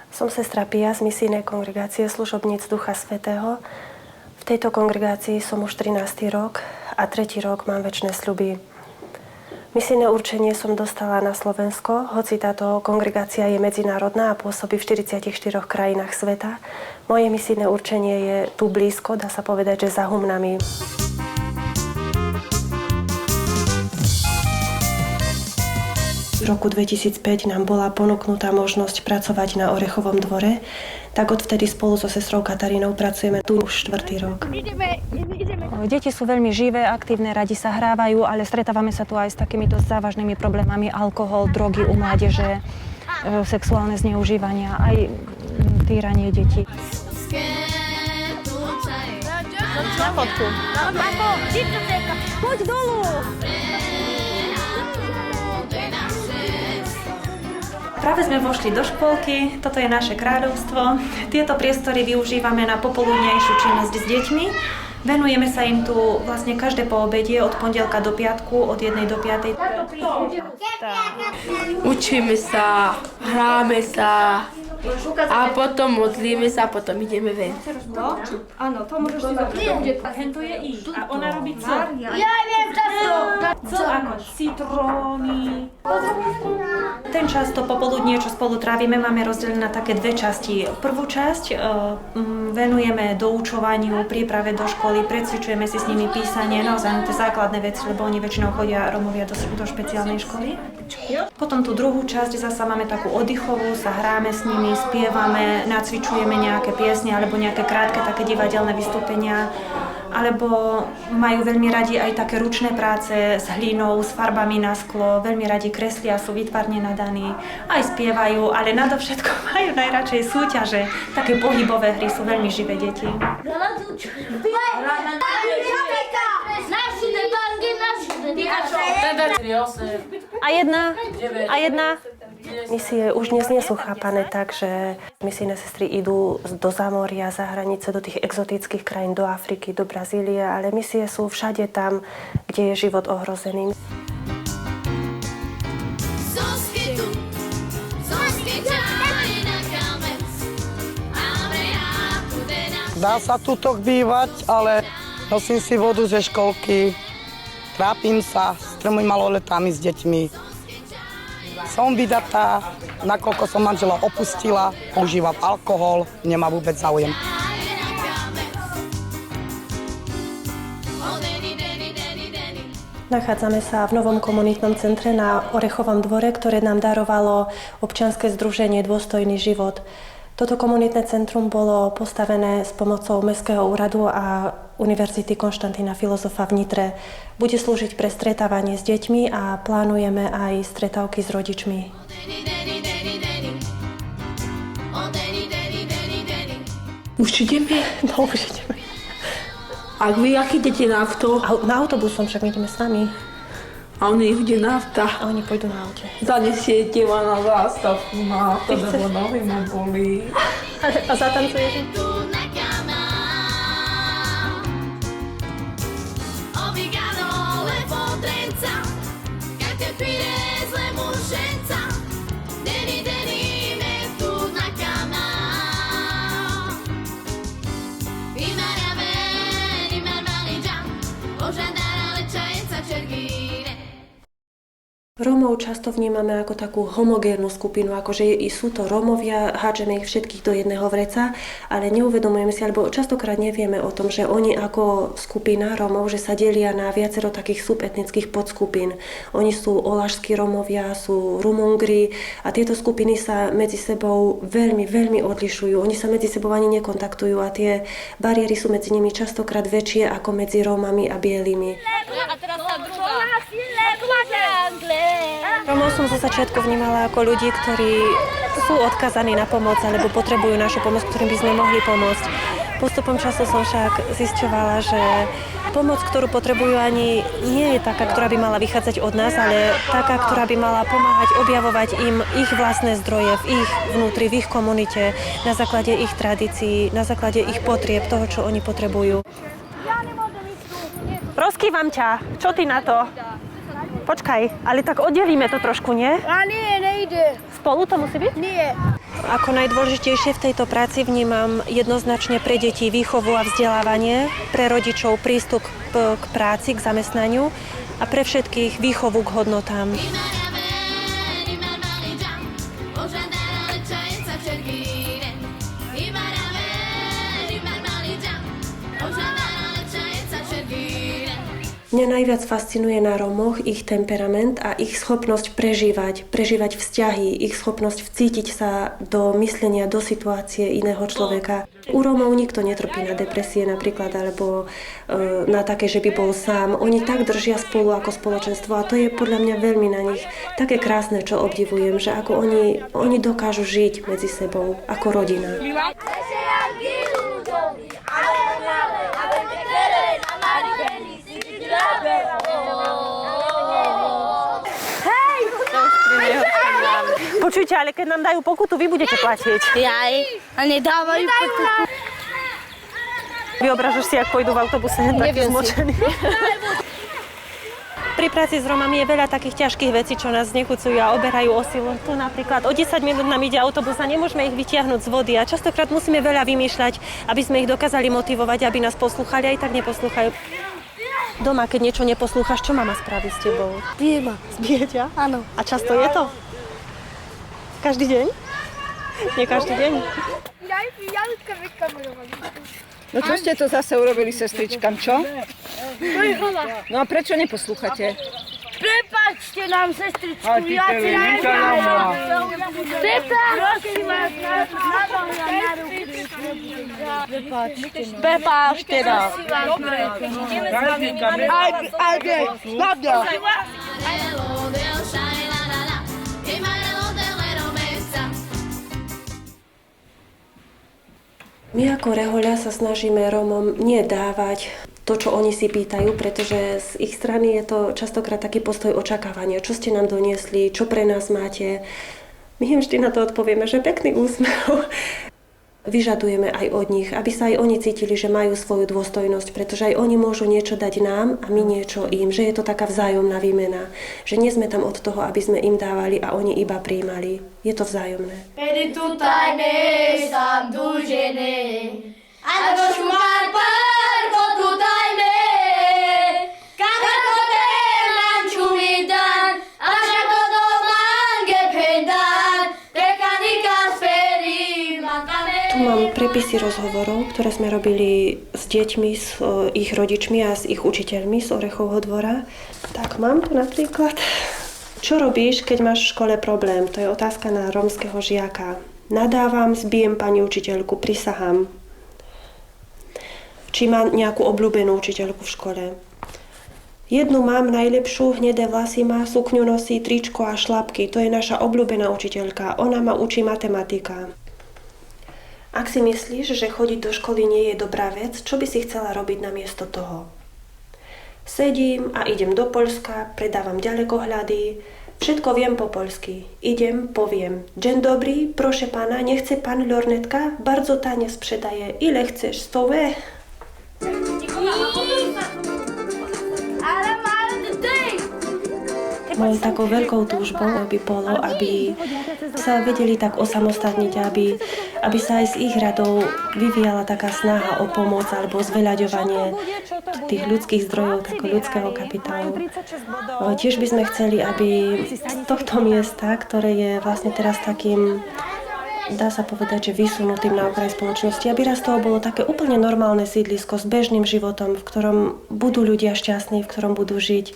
Som sestra Pia z misijnej kongregácie Služobníc Ducha Svätého. V tejto kongregácii som už 13. rok a 3. rok mám večné sľuby. Misijné určenie som dostala na Slovensko, hoci táto kongregácia je medzinárodná a pôsobí v 44 krajinách sveta. Moje misijné určenie je tu blízko, dá sa povedať, že za Humnami. V roku 2005 nám bola ponúknutá možnosť pracovať na Orechovom dvore, tak odvtedy spolu so sestrou Katarínou pracujeme tu už 4. rok. Deti sú veľmi živé, aktívne, radi sa hrávajú, ale stretávame sa tu aj s takýmito závažnými problémami: alkohol, drogy u mládeže, sexuálne zneužívania, aj týranie detí. Na fotku. Poď dolu! Práve sme vošli do škôlky, toto je naše kráľovstvo. Tieto priestory využívame na popoludnejšiu činnosť s deťmi. Venujeme sa im tu vlastne každé poobedie od pondelka do piatku, od 1 do 5. Učíme sa, hráme sa a potom modlíme sa a potom ideme ven. Áno, to môžeš si zobrať. Hento je I a ona robí C. Ja viem to. C ako citróny. Ten čas, to popoludnie, čo spolu trávime, máme rozdelené na také dve časti. Prvú časť venujeme doučovaniu, príprave do školy, precvičujeme si s nimi písanie, naozaj tie základné veci, lebo oni väčšinou chodia Rómovia do špeciálnej školy. Potom tú druhú časť zasa máme takú oddychovú, sa hráme s nimi, spievame, nacvičujeme nejaké piesne alebo nejaké krátke také divadelné vystúpenia. Alebo majú veľmi radi aj také ručné práce s hlinou, s farbami na sklo, veľmi radi kreslia, sú výtvarne nadaní, aj spievajú, ale nadovšetko majú najradšej súťaže. Také pohybové hry, sú veľmi živé deti. A jedna. Misie už dnes nie sú chápané tak, že misijné sestry idú do zámoria, za hranice, do tých exotických krajín, do Afriky, do Brazílie, ale misie sú všade tam, kde je život ohrozený. Dá sa tuto bývať, ale nosím si vodu ze školky, trápim sa s 3 maloletami, s deťmi. Som vydatá, nakoľko som manžela opustila, používam alkohol, nemá vôbec záujem. Nachádzame sa v novom komunitnom centre na Orechovom dvore, ktoré nám darovalo občianske združenie Dôstojný život. Toto komunitné centrum bolo postavené s pomocou Mestského úradu a Univerzity Konštantína Filozofa v Nitre. Bude slúžiť pre stretávanie s deťmi a plánujeme aj stretávky s rodičmi. Už ideme? No, už ideme. A vy aký idete na auto? Na autobusom, však my ideme s vami. A oni ide na auta. A oni pôjdu na aute. Zanesiete ma na zástavku na auto, lebo nohy ma bolí. A zatancujete? Rómov často vnímame ako takú homogénnu skupinu, akože sú to Rómovia, hádžeme ich všetkých do jedného vreca, ale neuvedomujeme si, alebo častokrát nevieme o tom, že oni ako skupina Rómov, že sa delia na viacero takých subetnických podskupín. Oni sú olašskí Rómovia, sú Rumungri a tieto skupiny sa medzi sebou veľmi, veľmi odlišujú. Oni sa medzi sebou ani nekontaktujú a tie bariéry sú medzi nimi častokrát väčšie ako medzi Rómami a bielými. Rómov som zo začiatku vnímala ako ľudí, ktorí sú odkazaní na pomoc alebo potrebujú našu pomoc, ktorým by sme mohli pomôcť. Postupom času som však zisťovala, že pomoc, ktorú potrebujú, ani nie je taká, ktorá by mala vychádzať od nás, ale taká, ktorá by mala pomáhať objavovať im ich vlastné zdroje v ich vnútri, v ich komunite, na základe ich tradícií, na základe ich potrieb, toho, čo oni potrebujú. Rozkývam ťa. Čo ty na to? Počkaj, ale tak oddelíme to trošku, nie? A nie, nejde. Spolu to musí byť? Nie. Ako najdôležitejšie v tejto práci vnímam jednoznačne pre deti výchovu a vzdelávanie, pre rodičov prístup k práci, k zamestnaniu a pre všetkých výchovu k hodnotám. Mňa najviac fascinuje na Rómoch ich temperament a ich schopnosť prežívať vzťahy, ich schopnosť vcítiť sa do myslenia, do situácie iného človeka. U Rómov nikto netrpí na depresie napríklad, alebo na také, že by bol sám. Oni tak držia spolu ako spoločenstvo a to je podľa mňa veľmi na nich také krásne, čo obdivujem, že ako oni dokážu žiť medzi sebou ako rodina. Počujte, ale keď nám dajú pokutu, vy budete platiť. Jaj, a nedávajú pokutu. Vyobražaš si, ak pôjdu v autobuse taký zmočený. Pri práci s Romami je veľa takých ťažkých vecí, čo nás znechucujú a oberajú o silu. Tu napríklad o 10 minút nám ide autobus a nemôžeme ich vytiahnuť z vody a častokrát musíme veľa vymýšľať, aby sme ich dokázali motivovať, aby nás poslúchali, aj tak neposlúchajú. Doma, keď niečo neposlúchaš, čo mama spraví s tebou? Bije ma. Zbije ťa? Áno. A často je to? Každý deň? Nie každý deň? No čo ste to zase urobili sestričkám, čo? No a prečo neposlúchate? Prepáčte nám, sestričku, A ty ja si televízia. Prosím vás, na ruky. Prepáčte nám. My ako Rehoľa sa snažíme Rómom nie dávať to, čo oni si pýtajú, pretože z ich strany je to častokrát taký postoj očakávania. Čo ste nám doniesli, čo pre nás máte. My im vždy na to odpovieme, že pekný úsmev. Vyžadujeme aj od nich, aby sa aj oni cítili, že majú svoju dôstojnosť, pretože aj oni môžu niečo dať nám a my niečo im, že je to taká vzájomná výmena. Že nie sme tam od toho, aby sme im dávali a oni iba prijímali. Je to vzájomné. Tedy tutaj my sam dužiny, a trošku már parko tutaj my, kada potem nám čumidan, a všako do mange pendan, tekanika speri mankane. Tu mám prepisy rozhovorov, ktoré sme robili s deťmi, s ich rodičmi a s ich učiteľmi z Orechovho dvora. Tak mám tu napríklad. Čo robíš, keď máš v škole problém? To je otázka na rómskeho žiaka. Nadávam, zbijem pani učiteľku, prisahám. Či má nejakú obľúbenú učiteľku v škole. Jednu mám najlepšiu, hnedé vlasy má, sukňu nosí, tričko a šlapky. To je naša obľúbená učiteľka. Ona ma učí matematika. Ak si myslíš, že chodiť do školy nie je dobrá vec, čo by si chcela robiť namiesto toho? Sedím a idem do Poľska, predávam ďalekohľady, všetko viem po poľsky. Idem, poviem, dzień dobry, proszę pana, nie chce pan lornetka? Bardzo tanie sprzedaje. Ile chcesz? 100? Ale mal ty! Mojou takou veľkou túžbou by bolo, aby sa vedeli tak osamostatniť, aby sa aj z ich radov vyvíjala taká snaha o pomoc alebo zveľaďovanie tých ľudských zdrojov, takého ľudského kapitálu. Tiež by sme chceli, aby z tohto miesta, ktoré je vlastne teraz takým, dá sa povedať, že vysunutým na okraj spoločnosti, aby raz toho bolo také úplne normálne sídlisko s bežným životom, v ktorom budú ľudia šťastní, v ktorom budú žiť.